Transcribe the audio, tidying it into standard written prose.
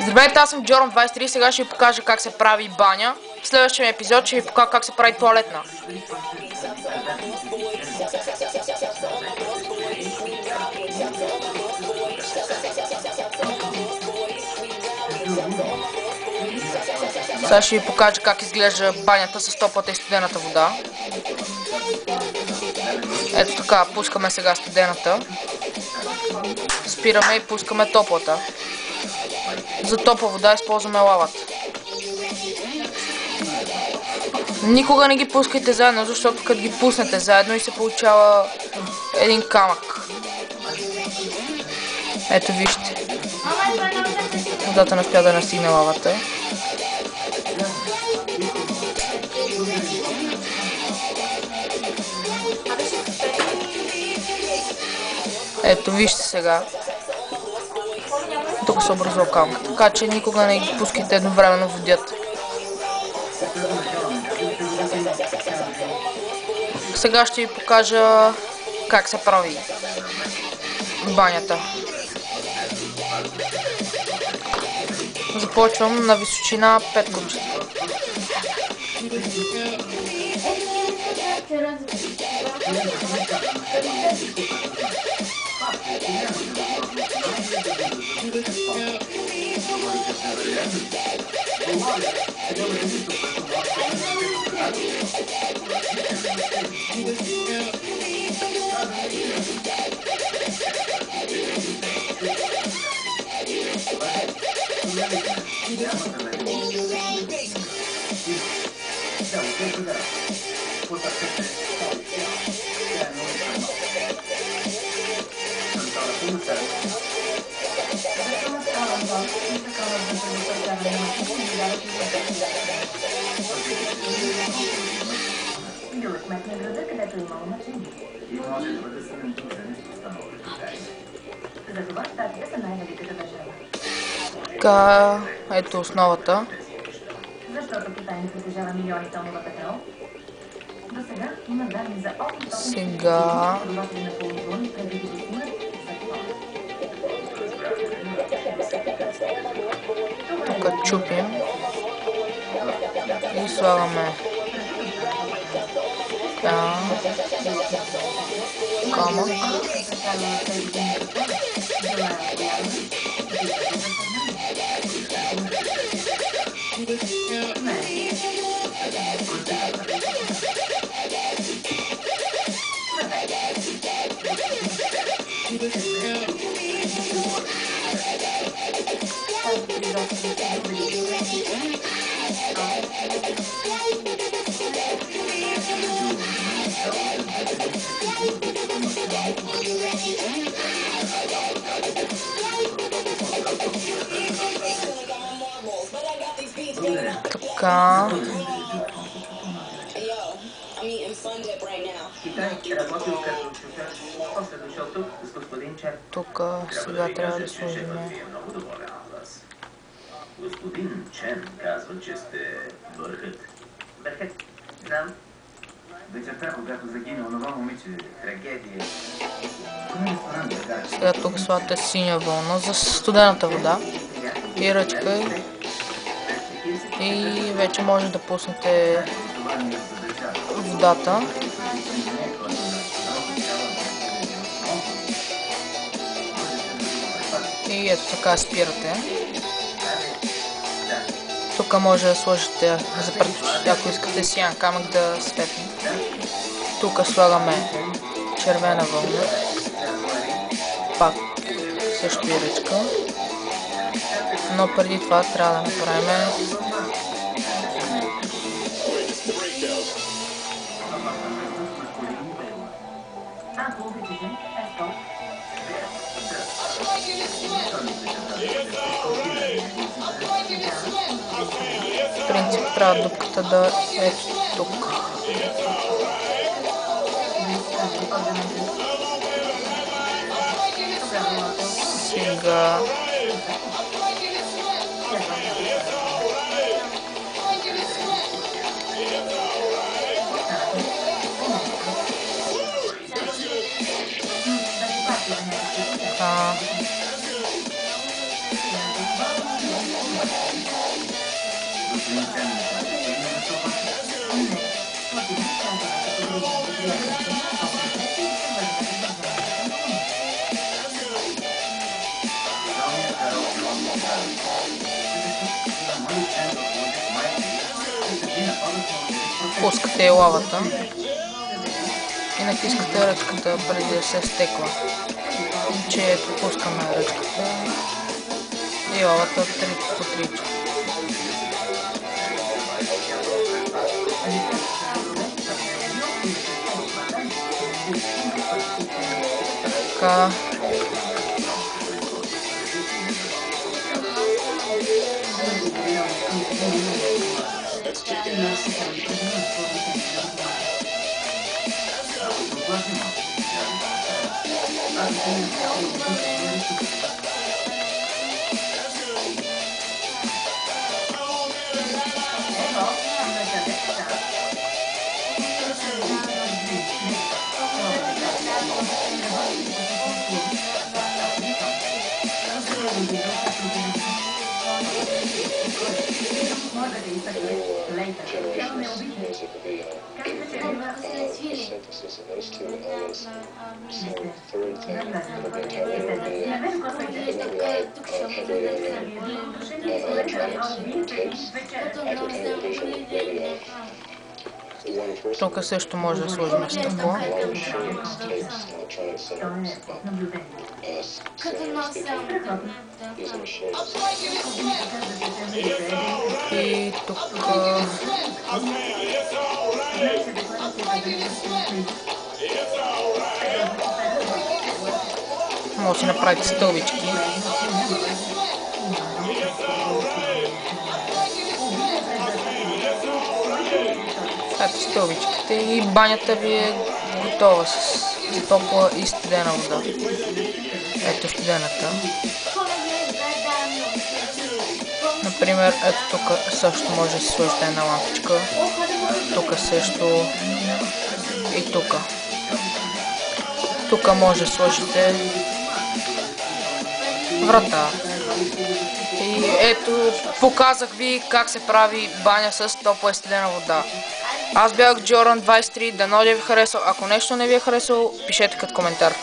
Здравейте, аз съм Джоран23, сега ще ви покажа как се прави баня. В следващия епизод ще ви покажа как се прави тоалетна. Сега ще ви покажа как изглежда банята с топлата и студената вода. Ето така, пускаме сега студената. Спираме и пускаме топлата. За топла вода използваме лавата. Никога не ги пускайте заедно, защото като ги пуснете заедно и се получава един камък. Ето вижте. Водата не успя да настигне лавата. Ето вижте сега. Тук се образува камък. Така че никога не ги пускайте едновременно в водята. Сега ще ви покажа как се прави банята. Започвам на височина 5 кубчета. Така, ето основата. Сега тук чупим и слагаме камък. Така. Тук сега трябва да сложим. Господин Чен казва, че сте върхът. Върхът? Знам. Вечерта, когато загина онова момиче, трагедия. Сега тук слагате синя вълна за студената вода и ръчка. И вече може да пуснете водата. И ето така спирате. Тук може да сложите за предпочитание, ако искате сиян камък да светне. Тук слагаме червена вълна. Пак също и ръчка. Но преди това трябва да направим в принцип трябва дупката да е тук. Сега Пускате лавата и натискате ръчката преди да се стекла. Че пускаме ръчката и лавата потича. Така. Тук също може да сложим стъкло. И тук може да направите стълбички. Ето стълбичките и банята ви е готова с топла и студена вода. Ето студената. Например, ето тук също може да се сложите една лампичка. Тук също и тук. Тук може да сложите врата. И ето, показах ви как се прави баня с топла и студена вода. Аз бях Джоран 23, дано да ви е харесал. Ако нещо не ви е харесало, пишете като коментар.